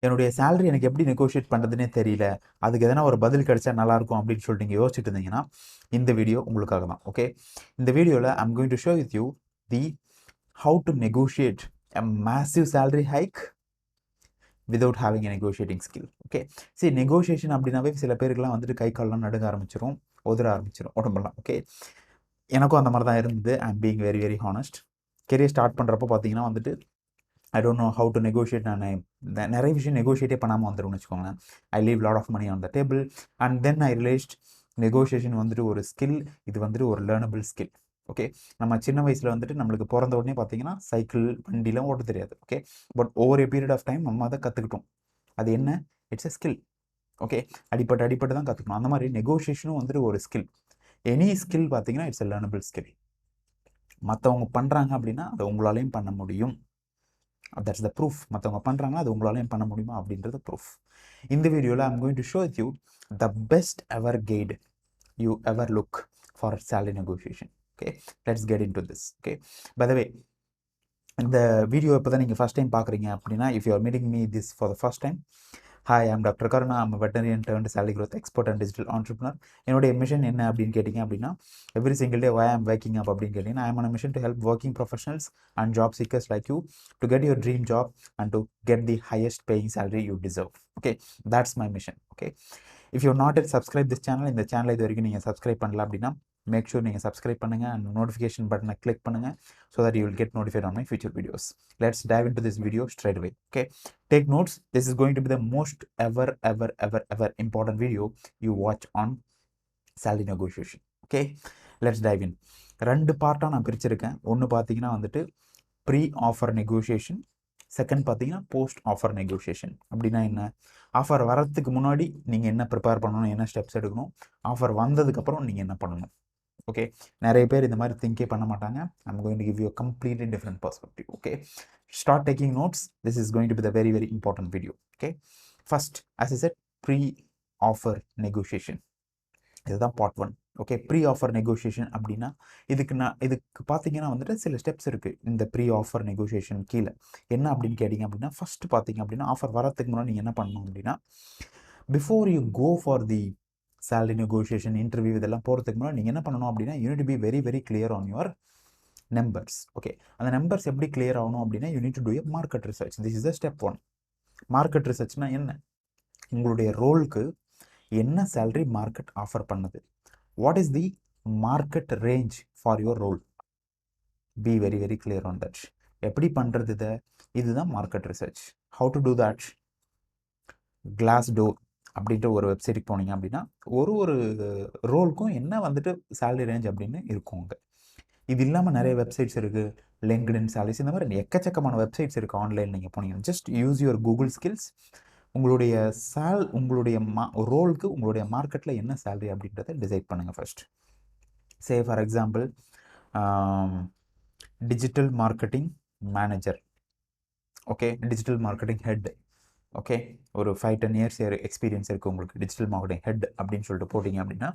என்னுடைய சேலரி எனக்கு எப்படி நெகோஷியேட் பண்ணுறதுனே தெரியல, அதுக்கு எதனா ஒரு பதில் கிடைச்சா நல்லாயிருக்கும் அப்படின்னு சொல்லிட்டு நீங்கள் யோசிச்சுட்டு இருந்தீங்கன்னா இந்த வீடியோ உங்களுக்காக தான். ஓகே, இந்த வீடியோவில் I'm going to show with you the how to negotiate a massive salary hike without having a negotiating skill. Okay, சரி, நெகோஷியேஷன் அப்படின்னாவே சில பேருக்குலாம் வந்துட்டு கை கால்லாம் நடுங்க ஆரம்பிச்சிடும், உதற ஆரம்பிச்சிடும் உடம்பெல்லாம். ஓகே, எனக்கும் அந்த மாதிரி தான் இருந்தது. I am being very very honest. Career start பண்ணுறப்போ பார்த்தீங்கன்னா வந்துட்டு I don't know how to negotiate. நான் நிறைய விஷயம் நெகோஷியேட்டே பண்ணாமல் வந்துடும்னு வச்சுக்கோங்களேன். I leave lot of money on the table and then I realised negotiation வந்துட்டு ஒரு ஸ்கில், இது வந்துட்டு ஒரு லேர்னபிள் ஸ்கில். ஓகே, நம்ம சின்ன வயசில் வந்துட்டு நம்மளுக்கு பிறந்த உடனே பார்த்தீங்கன்னா சைக்கிள் வண்டிலாம் ஓட்ட தெரியாது. Okay, but over a period of time நம்ம அதை கற்றுக்கிட்டோம். அது என்ன? It's a skill. ஓகே, அடிப்பட்டு தான் கற்றுக்கணும். அந்த மாதிரி நெகோஷியேஷனும் வந்துட்டு ஒரு ஸ்கில். எனி ஸ்கில் பார்த்தீங்கன்னா இட்ஸ் எ லேர்னபிள் ஸ்கில். மற்றவங்க பண்ணுறாங்க அப்படின்னா அதை உங்களாலையும் பண்ண முடியும். That's the proof. மற்றவங்க பண்ணுறாங்கன்னா அது உங்களாலையும் பண்ண முடியுமா அப்படின்றது ப்ரூஃப். இந்த வீடியோவில் I'm going to show with you the best ever guide you ever look for salary negotiation. Okay, let's get in to this. Okay, by the way, இந்த வீடியோ இப்போ தான் நீங்கள் ஃபஸ்ட் டைம் பார்க்குறீங்க அப்படின்னா, if you are meeting me this for the first time, hi, I'm doctor Karuna. I'm veterinarian turned salary growth expert and digital entrepreneur. என்னுடைய mission என்ன அப்படின்னு கேட்டிங்க அப்படின்னா, every single day why I'm waking up அப்படின்னு கேட்டிங்கன்னா, ஐ am on a mission to help working professionals and job seekers like you to get your dream job and to get the highest paying salary you deserve. Okay, that's my mission. Okay, if you're not yet subscribe this channel, இந்த channel இது வரைக்கும் நீங்கள் subscribe பண்ணல அப்படின்னா make sure நீங்கள் subscribe பண்ணுங்கள் and notification பட்டனை click பண்ணுங்கள் so that you will get notified on my future videos. Let's dive in to this video straight away. Okay, take notes. This is going to be the most ever important video you watch on salary negotiation. Okay, let's dive in. 2 பார்ட்டாக நான் பிரிச்சிருக்கேன். ஒன்று பார்த்தீங்கன்னா வந்துட்டு pre offer negotiation, second பார்த்தீங்கன்னா post offer negotiation. அப்படின்னா என்ன? Offer வரத்துக்கு முன்னாடி நீங்கள் என்ன ப்ரிப்பேர் பண்ணணும், என்ன ஸ்டெப்ஸ் எடுக்கணும், ஆஃபர் வந்ததுக்கப்புறம் நீங்கள் என்ன பண்ணணும். ஓகே, நிறைய பேர் இந்த மாதிரி திங்கே பண்ண மாட்டாங்க. I'm going to give you completely different perspective. Okay, start taking notes. This is going to be the very very important video. Okay, first as I said, pre offer negotiation. இதுதான் part 1. Okay, pre offer negotiation அப்படின்னா இதுக்கு பார்த்தீங்கன்னா வந்துட்டு சில steps இருக்குது இந்த pre offer negotiation கீழே. என்ன அப்படின்னு கேட்டிங்க அப்படின்னா, ஃபஸ்ட்டு பார்த்தீங்க அப்படின்னா ஆஃபர் வரத்துக்கு முன்னாடி நீங்கள் என்ன பண்ணணும் அப்படின்னா, before you go for the salary negotiation interview இதெல்லாம் போகிறதுக்கு முன்னாடி நீங்கள் என்ன பண்ணணும் அப்படின்னா, you need to be very very clear on your numbers. Okay, அந்த நம்பர்ஸ் எப்படி கிளியர் ஆகணும் அப்படின்னா, you need to do a market research. This is the step 1. Market ரிசர்ச்னா என்ன? உங்களுடைய ரோலுக்கு என்ன சேலரி மார்க்கெட் ஆஃபர் பண்ணுது, what is the market range for your role. Be very very clear on that. எப்படி பண்ணுறது இதை? இதுதான் market research. How to do that? Class door அப்படின்ற ஒரு வெப்சைட்டுக்கு போனீங்க அப்படின்னா ஒரு ரோலுக்கும் என்ன வந்துட்டு சேலரி ரேஞ்ச் அப்படின்னு இருக்கும் அங்கே. இது இல்லாமல் நிறைய வெப்சைட்ஸ் இருக்குது, லிங்க்டின் சாலரிஸ், இந்த மாதிரி எக்கச்சக்கமான வெப்சைட்ஸ் இருக்குது ஆன்லைன். நீங்கள் போனீங்கன்னா just use your Google skills. உங்களுடைய ரோலுக்கு உங்களுடைய மார்க்கெட்டில் என்ன சேலரி அப்படின்றத டிசைட் பண்ணுங்கள் first. Say for example digital marketing manager. Okay, digital marketing head. Okay, ஒரு 5-10 இயர்ஸ் எக்ஸ்பீரியன்ஸ் இருக்குது உங்களுக்கு டிஜிட்டல் மார்க்கெட்டிங் ஹெட் அப்படின்னு சொல்லிட்டு போட்டிங்க அப்படின்னா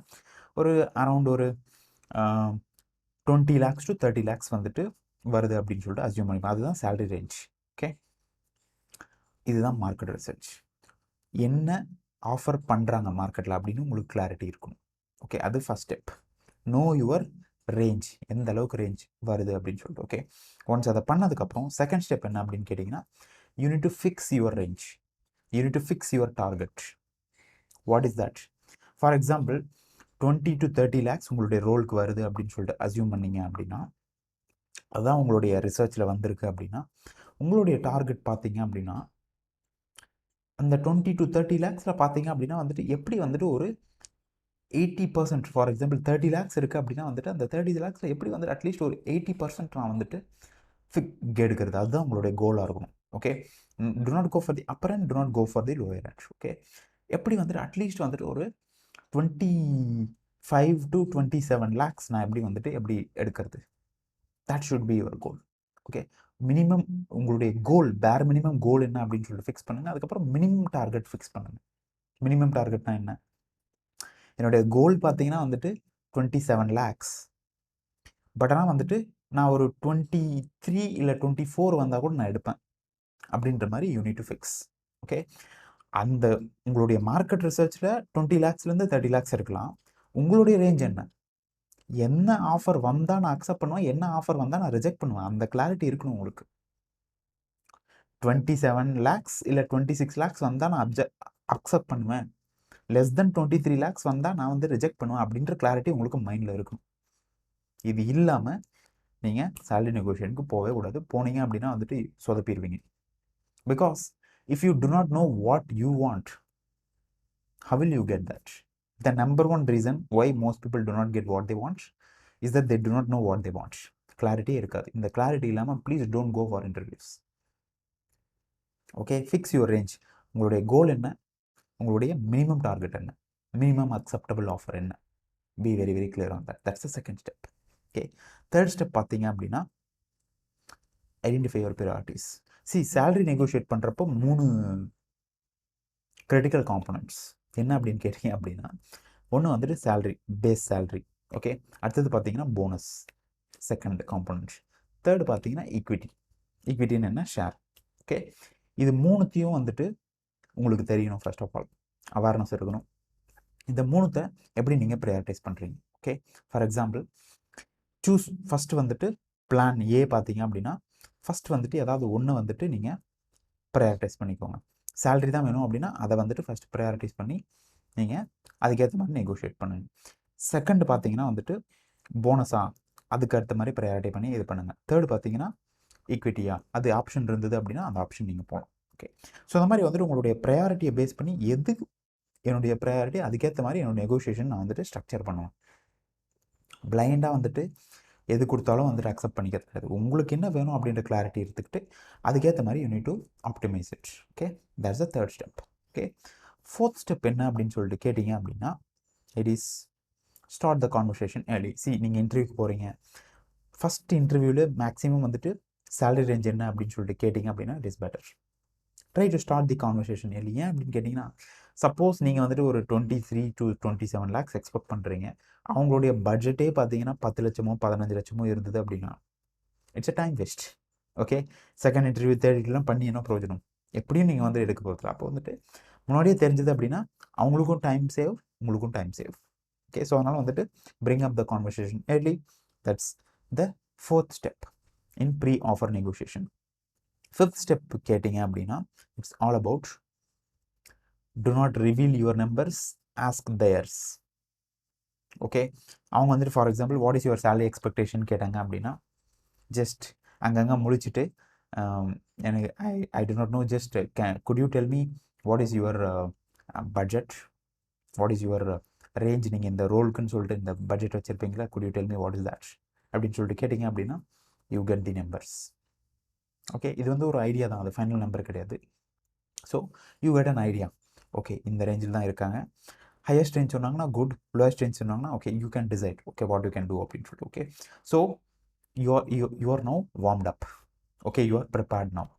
ஒரு அரௌண்ட் ஒரு 20 lakhs to 30 lakhs வந்துட்டு வருது அப்படின்னு சொல்லிட்டு அஸ்யூம் பண்ணிக்கலாம். அதுதான் சேலரி ரேஞ்ச். ஓகே, இதுதான் மார்க்கெட் ரிசர்ச். என்ன ஆஃபர் பண்ணுறாங்க மார்க்கெட்டில் அப்படின்னு உங்களுக்கு கிளாரிட்டி இருக்கணும். ஓகே, அது first step. No your range, எந்த அளவுக்கு ரேஞ்ச் வருது அப்படின்னு சொல்லிட்டு. ஓகே, ஒன்ஸ் அதை பண்ணதுக்கப்புறம் செகண்ட் ஸ்டெப் என்ன அப்படின்னு கேட்டிங்கன்னா, you need to fix your range. You need to fix your target. What is that? For example, 20 to 30 lakhs உங்களுடைய ரோலுக்கு வருது அப்படின்னு சொல்லிட்டு அஸ்யூம் பண்ணீங்க அப்படின்னா, அதுதான் உங்களுடைய ரிசர்ச்சில் வந்திருக்கு அப்படின்னா, உங்களுடைய டார்கெட் பார்த்தீங்க அப்படின்னா அந்த 20 to 30 lakhஸில் பார்த்தீங்க அப்படின்னா வந்துட்டு எப்படி வந்துட்டு ஒரு 80%, ஃபார் எக்ஸாம்பிள் 30 lakhs இருக்குது அப்படின்னா வந்துட்டு அந்த 30 lakhஸில் எப்படி வந்துட்டு அட்லீஸ்ட் ஒரு 80% நான் வந்துட்டு எடுக்கிறது. அதுதான் உங்களுடைய கோலாக இருக்கணும். Okay, do not go for the upper end, do not go for the lower end. Okay, எப்படி வந்துட்டு அட்லீஸ்ட் வந்துட்டு ஒரு 25 to 27 lakhs நான் எப்படி எடுக்கிறது? that should be your goal. Okay, minimum உங்களுடைய கோல், பேர் மினிமம் கோல் என்ன அப்படின்னு சொல்லிட்டு ஃபிக்ஸ் பண்ணுங்க. அதுக்கப்புறம் மினிமம் டார்கெட் ஃபிக்ஸ் பண்ணுங்க. மினிமம் டார்கெட்னா என்ன? என்னுடைய கோல் பார்த்தீங்கன்னா வந்துட்டு 27 lakhs. பட் ஆனால் வந்துட்டு நான் ஒரு 23 இல்லை 24 வந்தால் கூட நான் எடுப்பேன் அப்படின்ற மாதிரி you need to fix. Okay. அந்த உங்களுடைய மார்க்கெட் ரிசர்ச்சில் 20 lakhsலேருந்து 30 lakhs இருக்கலாம். உங்களுடைய ரேஞ்ச் என்ன ஆஃபர் வந்தால் நான் அக்செப்ட் பண்ணுவேன், என்ன ஆஃபர் வந்தால் நான் ரிஜெக்ட் பண்ணுவேன், அந்த கிளாரிட்டி இருக்கணும் உங்களுக்கு. 27 lakhs இல்லை 26 lakhs வந்தால் நான் அக்செப்ட் பண்ணுவேன், லெஸ் தென் 23 lakhs வந்தால் நான் வந்து ரிஜெக்ட் பண்ணுவேன் அப்படின்ற கிளாரிட்டி உங்களுக்கு மைண்டில் இருக்கணும். இது இல்லாமல் நீங்கள் சேலரி நெகோஷியேஷனுக்கு போகவே கூடாது. போனீங்க அப்படின்னா வந்துட்டு சொதப்பிடுவீங்க. Because if you do not know what you want, how will you get that? The number one reason why most people do not get what they want is that they do not know what they want. Clarity இருக்காது. இந்த clarity இல்லாமல் please don't go for interviews. Okay, fix your range. உங்களுடைய கோல் என்ன, உங்களுடைய minimum target என்ன, minimum acceptable offer என்ன, be very very clear on that. That's the second step. Okay, third step பார்த்தீங்க அப்படின்னா identify your priorities. See, salary negotiate பண்ணுறப்போ 3 critical components என்ன அப்படின்னு கேட்டீங்க அப்படின்னா, ஒன்று வந்துட்டு சேல்ரி, பேஸ் சேல்ரி. ஓகே, அடுத்தது பார்த்தீங்கன்னா போனஸ், செகண்ட் காம்பனண்ட். தேர்டு பார்த்தீங்கன்னா ஈக்விட்டி. ஈக்விட்டின்னு என்ன, ஷேர். ஓகே, இது மூணுத்தையும் வந்துட்டு உங்களுக்கு தெரியணும். ஃபர்ஸ்ட் ஆஃப் ஆல் அவேர்னஸ் இருக்கணும். இந்த மூணுத்தை எப்படி நீங்கள் ப்ரையாரிட்டைஸ் பண்ணுறீங்க. ஓகே, ஃபார் எக்ஸாம்பிள் ஃபஸ்ட்டு வந்துட்டு பிளான் ஏ பார்த்தீங்க அப்படின்னா, ஃபஸ்ட் வந்துட்டு ஏதாவது ஒன்று வந்துட்டு நீங்கள் ப்ரையாரிட்டைஸ் பண்ணிக்கோங்க. சேல்ரி தான் வேணும் அப்படின்னா அதை வந்துட்டு ஃபஸ்ட் ப்ரையாரிட்டைஸ் பண்ணி நீங்கள் அதுக்கேற்ற மாதிரி நெகோஷியேட் பண்ணுங்க. செகண்ட் பார்த்தீங்கன்னா வந்துட்டு போனஸா, அதுக்கு அடுத்த மாதிரி ப்ரையாரிட்டி பண்ணி இது பண்ணுங்கள். தேர்டு பார்த்தீங்கன்னா ஈக்விட்டியா, அது ஆப்ஷன் இருந்தது அப்படின்னா அந்த ஆப்ஷன் நீங்கள் போகலாம். ஓகே, ஸோ அந்த மாதிரி வந்துட்டு உங்களுடைய ப்ரையாரிட்டியை பேஸ் பண்ணி எது என்னுடைய ப்ரையாரிட்டி, அதுக்கேற்ற மாதிரி என்னோட நெகோஷியேஷன் நான் வந்துட்டு ஸ்ட்ரக்சர் பண்ணுவேன். பிளைண்டாக வந்துட்டு எது கொடுத்தாலும் வந்துட்டு அக்செப்ட் பண்ணிக்க தெரியாது. உங்களுக்கு என்ன வேணும் அப்படின்ற கிளாரிட்டி எடுத்துக்கிட்டு அதுக்கேற்ற மாதிரி you need to optimise it. Okay, that's the third step. Okay, fourth step என்ன அப்படின்னு சொல்லிட்டு கேட்டிங்க அப்படின்னா, it is start the conversation early. நீங்கள் இன்டர்வியூக்கு போகிறீங்க, ஃபஸ்ட் இன்டர்வியூவில் மேக்ஸிமம் வந்துட்டு சேலரி ரேஞ்ச் என்ன அப்படின்னு சொல்லிட்டு கேட்டிங்க அப்படின்னா it is better. Try to start the conversation early. ஏன் அப்படின்னு கேட்டிங்கன்னா, சப்போஸ் நீங்கள் வந்துட்டு ஒரு 23 to 27 lakhs எக்ஸ்பெக்ட் பண்ணுறீங்க, அவங்களுடைய பட்ஜெட்டே பார்த்தீங்கன்னா 10 லட்சமோ 15 லட்சமோ இருந்தது அப்படின்னா it's a time waste. Okay, second interview தேர்டிலாம் பண்ணி என்ன பிரயோஜனம், எப்படியும் நீங்கள் வந்து எடுக்க போகிறதுல. அப்போ வந்துட்டு முன்னாடியே தெரிஞ்சது அப்படின்னா அவங்களுக்கும் டைம் சேவ், உங்களுக்கும் டைம் சேவ். ஓகே, ஸோ அதனால் வந்துட்டு bring up the conversation early. That's the fourth step in pre-offer negotiation. Fifth step கேட்டிங்க அப்படின்னா it's all about do not reveal your numbers, ask theirs. Okay, அவங்க வந்துட்டு for example what is your salary expectation கேட்டாங்க அப்படின்னா just அங்கங்கே முடிச்சுட்டு எனக்கு I do not know, just could you tell me what is your budget, what is your range, நீங்கள் இந்த ரோலுக்குன்னு சொல்லிட்டு இந்த பட்ஜெட் வச்சுருப்பீங்களா, could you tell me what is that அப்படின்னு சொல்லிட்டு கேட்டிங்க அப்படின்னா you get the numbers. Okay, இது வந்து ஒரு ஐடியா தான், அது ஃபைனல் நம்பர் கிடையாது. So you get an idea. Okay, இந்த ரேஞ்சில் தான் இருக்காங்க. ஹையஸ்ட் ரேஞ்ச் சொன்னாங்கன்னா குட், லோயஸ்ட் ரேஞ்ச் சொன்னாங்கன்னா okay you can decide okay what you can do அப்படின்னு சொல்லிட்டு. Okay, so you are now warmed up. Okay, you are prepared now.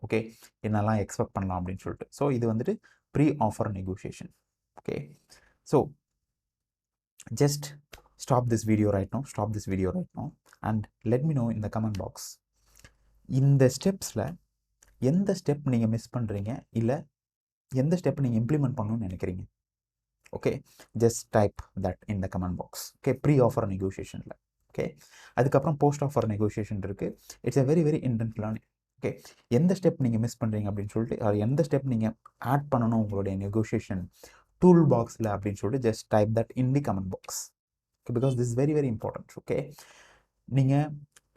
Okay, என்னெல்லாம் expect பண்ணலாம் அப்படின்னு சொல்லிட்டு. ஸோ இது வந்துட்டு pre offer negotiation. Okay, so just stop this video right now and let me know in the comment box. இந்த ஸ்டெப்ஸில் எந்த step நீங்கள் miss பண்ணுறீங்க, இல்லை எந்த ஸ்டெப் நீங்கள் இம்ப்ளிமெண்ட் பண்ணணும்னு நினைக்கிறீங்க. Okay, just type that in the comment box. Okay, pre offer நெகோஷியேஷனில். ஓகே, அதுக்கப்புறம் போஸ்ட் ஆஃபர் நெகோஷியேஷன் இருக்குது. It's a very very intense learning. Okay, எந்த ஸ்டெப் நீங்கள் மிஸ் பண்ணுறீங்க அப்படின்னு சொல்லிட்டு, அது எந்த ஸ்டெப் நீங்கள் ஆட் பண்ணணும் உங்களுடைய நெகோஷியேஷன் டூல் பாக்ஸில் அப்படின்னு சொல்லிட்டு just type that in the comment box. Okay, because this very very important. Okay, நீங்கள்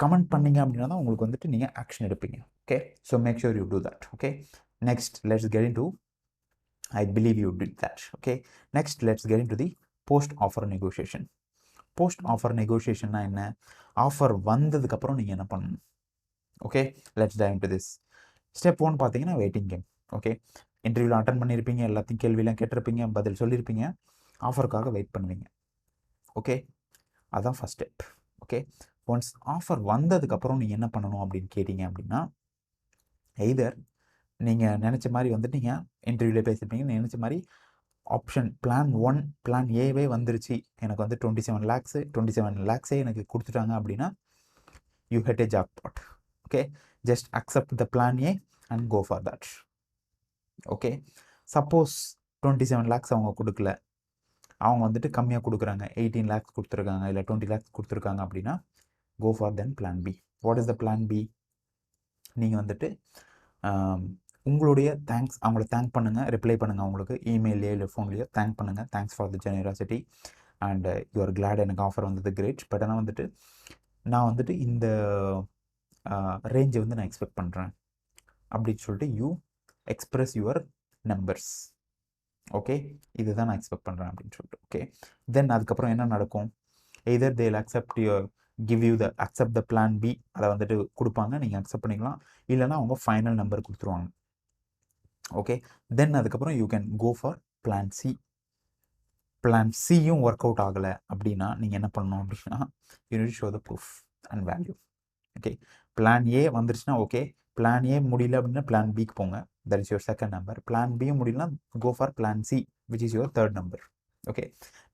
கமெண்ட் பண்ணீங்க அப்படின்னா தான் உங்களுக்கு வந்துட்டு நீங்கள் ஆக்ஷன் எடுப்பீங்க. Okay, so make sure you do that. Okay, next let's get in to, I believe you did that. Okay, next let's get into the post offer negotiation. Post offer negotiation na enna, offer vandadukku appuram neenga enna pannanum. Okay, let's dive into this. Step 1 pathina waiting game. Okay, interview la attend pannirpinga, ellathum kelvi la kettirpinga, badil sollirpinga, offer kaga wait பண்ணுவீங்க. Okay, அதான் first step. Okay, once offer வந்ததுக்கு அப்புறம் நீங்க என்ன பண்ணணும் அப்படின்னு கேட்டிங்க அப்படின்னா, either நீங்கள் நினச்ச மாதிரி வந்துட்டு நீங்கள் இன்டர்வியூவில் பேசியிருப்பீங்க, நினச்ச மாதிரி ஆப்ஷன் பிளான் 1 பிளான் ஏவே வந்துருச்சு, எனக்கு வந்து 27 lakhs எனக்கு கொடுத்துட்டாங்க அப்படின்னா you had a jackpot. Okay, just accept the plan A and go for that. Okay. Suppose 27 lakhs அவங்க கொடுக்கல, அவங்க வந்துட்டு கம்மியாக கொடுக்குறாங்க, 18 லேக்ஸ் கொடுத்துருக்காங்க, இல்லை 20 லேக்ஸ் கொடுத்துருக்காங்க அப்படின்னா go for then plan B. What is the plan B? நீங்கள் வந்துட்டு உங்களுடைய அவங்கள தேங்க் பண்ணுங்கள், ரிப்ளை பண்ணுங்கள், அவங்களுக்கு இமெயிலையோ இல்லை ஃபோன்லேயோ தேங்க் பண்ணுங்கள், thanks for the generosity and you are Claude எனக்கு ஆஃபர் வந்தது கிரேட், பட் ஆனால் வந்துட்டு நான் வந்துட்டு இந்த ரேஞ்சை வந்து நான் எக்ஸ்பெக்ட் பண்ணுறேன் அப்படின்னு சொல்லிட்டு you express your numbers. Okay, இதுதான் நான் எக்ஸ்பெக்ட் பண்ணுறேன் அப்படின்னு சொல்லிட்டு. ஓகே, தென் அதுக்கப்புறம் என்ன நடக்கும்? எய்தர் தேல் அக்செப்ட் த பிளான் பி, அதை வந்துட்டு கொடுப்பாங்க, நீங்கள் அக்செப்ட் பண்ணிக்கலாம், இல்லைனா அவங்க ஃபைனல் நம்பர் கொடுத்துருவாங்க. ஓகே, தென் அதுக்கப்புறம் you can go for plan C. Plan சியும் ஒர்க் அவுட் ஆகலை அப்படின்னா நீங்கள் என்ன பண்ணணும் அப்படின்னா you need to show the proof and value. Okay, plan A வந்துருச்சுன்னா ஓகே, பிளான் ஏ முடியல அப்படின்னா பிளான் பிக்கு போங்க, that is your second number. Plan பியும் முடியலனா go for plan C which is your third number. Okay,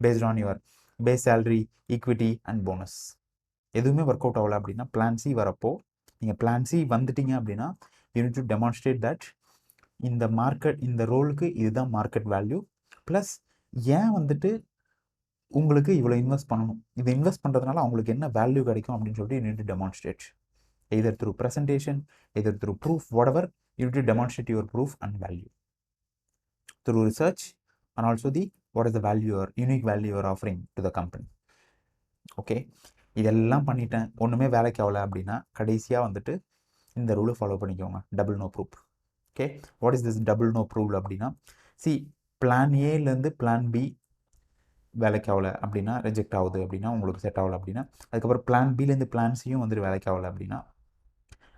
based on your base salary, equity and bonus. எதுவுமே work out ஆகலை அப்படின்னா பிளான் சி வரப்போ, நீங்கள் பிளான் சி வந்துட்டீங்க அப்படின்னா you need to demonstrate that இந்த ரோலுக்கு இதுதான் மார்க்கெட் வேல்யூ, ப்ளஸ் ஏன் வந்துட்டு உங்களுக்கு இவ்வளோ இன்வெஸ்ட் பண்ணணும், இதை இன்வெஸ்ட் பண்ணுறதுனால அவங்களுக்கு என்ன வேல்யூ கிடைக்கும் அப்படின்னு சொல்லிட்டு you need to demonstrate either through presentation, either through proof, whatever, you need to demonstrate your proof and value through research, and also what is the value or unique value you are offering to the company. Okay, இதெல்லாம் பண்ணிட்டேன், ஒன்றுமே வேலைக்கு ஆகலை அப்படின்னா கடைசியாக வந்துட்டு இந்த ரூலை ஃபாலோ பண்ணிக்கோங்க, double no proof. Okay, what is this double no proof அப்படின்னா, பிளான் ஏலேருந்து பிளான் பி வேலைக்கு ஆகலை அப்படின்னா, ரிஜெக்ட் ஆகுது அப்படின்னா, உங்களுக்கு செட் ஆகலை அப்படின்னா, அதுக்கப்புறம் பிளான் பிலேருந்து பிளான் சியும் வந்துட்டு வேலைக்கு ஆகலை அப்படின்னா,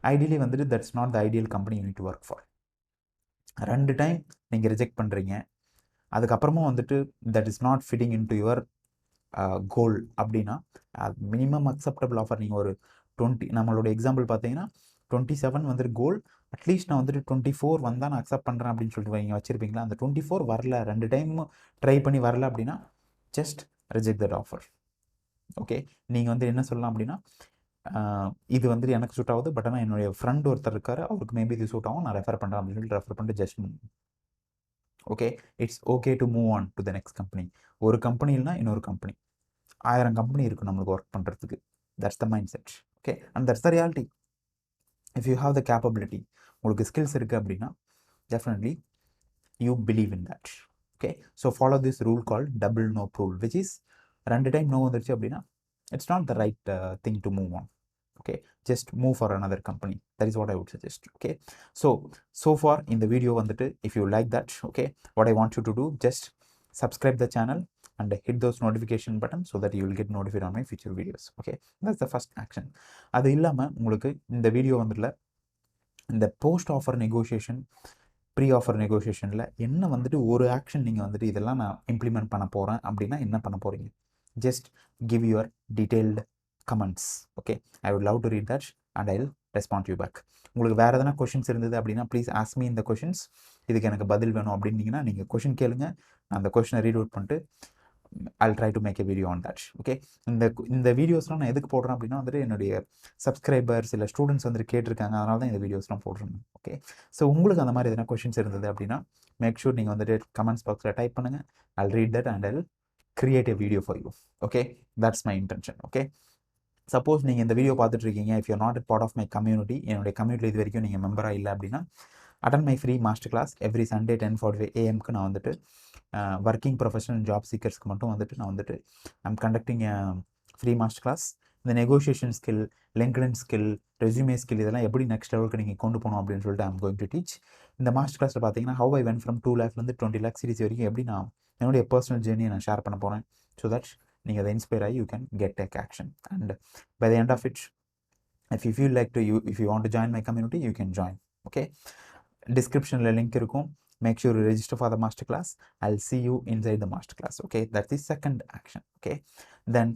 ஐடியலி வந்துட்டு that's not the ideal company you need to work for. 2 time நீங்கள் ரிஜெக்ட் பண்ணுறீங்க, அதுக்கப்புறமும் வந்துட்டு that is not fitting in to your goal அப்படின்னா மினிமம் அக்செப்டபிள் ஆஃபர். நீங்கள் ஒரு 20, நம்மளோட எக்ஸாம்பிள் பார்த்தீங்கன்னா 27 வந்துட்டு கோல், அட்லீஸ்ட் நான் வந்துட்டு 24 வந்தால் நான் அக்செப்ட் பண்ணுறேன் அப்படின்னு சொல்லிட்டு நீங்கள் வச்சுருப்பீங்களா. அந்த 24 வரல, 2 டைம் ட்ரை பண்ணி வரல அப்படின்னா just reject that offer. Okay, நீங்கள் வந்து என்ன சொல்லலாம் அப்படின்னா, இது வந்துட்டு எனக்கு சூட் ஆகுது, பட் ஆனால் என்னுடைய ஃப்ரெண்ட் ஒருத்தர் இருக்காரு, அவருக்கு மேபி இது சூட் ஆகும், நான் ரெஃபர் பண்ணுறேன் அப்படின்னு சொல்லிட்டு ரெஃபர் பண்ணிட்டு just okay, it's okay to move on to the next company. ஒரு கம்பெனி இல்லைனா இன்னொரு கம்பெனி, 1000 கம்பெனி இருக்கும் நம்மளுக்கு ஒர்க் பண்ணுறதுக்கு. That's the mindset. Okay, and that's the reality. If you have the capability, உங்களுக்கு ஸ்கில்ஸ் இருக்குது அப்படின்னா definitely you believe in that. Okay, so follow this rule called double no rule, which is 2 time no வந்துருச்சு அப்படின்னா it's not the right thing to move on. Okay, just move for another company. That is what I would suggest. Okay, so far in the video vandittu, if you like that, okay, what I want you to do, just subscribe the channel and hit those notification buttons so that you will get notified on my future videos. Okay, that's the first action. அது இல்லாம உங்களுக்கு இந்த video வந்துல இந்த post offer negotiation, pre offer நெகோசியேஷனில் என்ன வந்துட்டு ஒரு ஆக்ஷன் நீங்கள் வந்துட்டு இதெல்லாம் நான் இம்ப்ளிமெண்ட் பண்ண போகிறேன் அப்படின்னா என்ன பண்ண போகிறீங்க? Just give your detailed comments. Okay, I would love to read that and I'll respond to you back. உங்களுக்கு வேறு எதனா கொஷின்ஸ் இருந்தது அப்படின்னா ப்ளீஸ் ஆஸ்க் மீ இந்த கொஷின்ஸ். இதுக்கு எனக்கு பதில் வேணும் அப்படின்னீங்கன்னா நீங்கள் கொஷின் கேளுங்க, நான் அந்த கொஷினை ரீட் அவுட் பண்ணிட்டு I'll try to make a video on that. Okay, இந்த வீடியோஸ்லாம் நான் எதுக்கு போடுறேன் அப்படின்னா வந்துட்டு என்னுடைய சப்ஸ்கிரைபர்ஸ் இல்லை ஸ்டூடெண்ட்ஸ் வந்துட்டு கேட்டிருக்காங்க, அதனால தான் இந்த வீடியோஸ்லாம் போடுறேன். ஓகே, ஸோ உங்களுக்கு அந்த மாதிரி எதனா கொஷின்ஸ் இருந்தது அப்படின்னா மேக் ஷூர் நீங்கள் வந்துட்டு கமெண்ட்ஸ் பாக்ஸில் டைப் பண்ணுங்கள். I'll read that and I'll create a video for you. Okay, that's my intention. Okay, suppose நீங்கள் இந்த வீடியோ பார்த்துட்டு இருக்கீங்க, if you're not a part of my community, என்னுடைய கம்யூனிட்டி இது வரைக்கும் நீங்கள் மெம்பராக இல்லை அப்படின்னா attend my free master class every Sunday 10:45 AM நான் வந்துட்டு ஒர்க்கிங் ப்ரொஃபஷனல் ஜாப் சீக்கர்ஸ்க்கு மட்டும் வந்துட்டு நான் வந்துட்டு I'm conducting free master class. இந்த negotiation skill, LinkedIn skill, resume skill இதெல்லாம் எப்படி நெக்ஸ்ட் லெவலுக்கு நீங்கள் கொண்டு போகணும் அப்படின்னு சொல்லிட்டு ஐம் கோயிங் டு டீச். இந்த மாஸ்டர் கிளாஸில் பார்த்தீங்கன்னா how I went from 2 lakhs 20 lakh சீரிஸ் வரைக்கும் எப்படி நான் என்னுடைய பர்சனல் ஜேர்னியை நான் ஷேர் பண்ண போகிறேன். ஸோ தட் நீங்கள் அதை இன்ஸ்பயர் ஆகி you can get take action. And by the end of it, if you feel like if you want to join my community, you can join. Okay, descriptionல link இருக்கும். Make sure you register for the masterclass. I'll see you inside the masterclass. Okay, that's the second action. Okay, then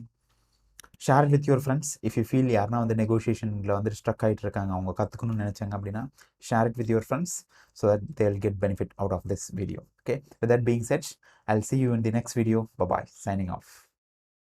share it with your friends. If you feel யாருன்னா வந்து நெகோஷியேஷனில் வந்து struck ஆகிட்டு இருக்காங்க, அவங்க கற்றுக்கணும்னு நினச்சாங்க அப்படின்னா share it with your friends so that they'll get benefit out of this video. Okay, with that being said, I'll see you in the next video. Bye bye, signing off.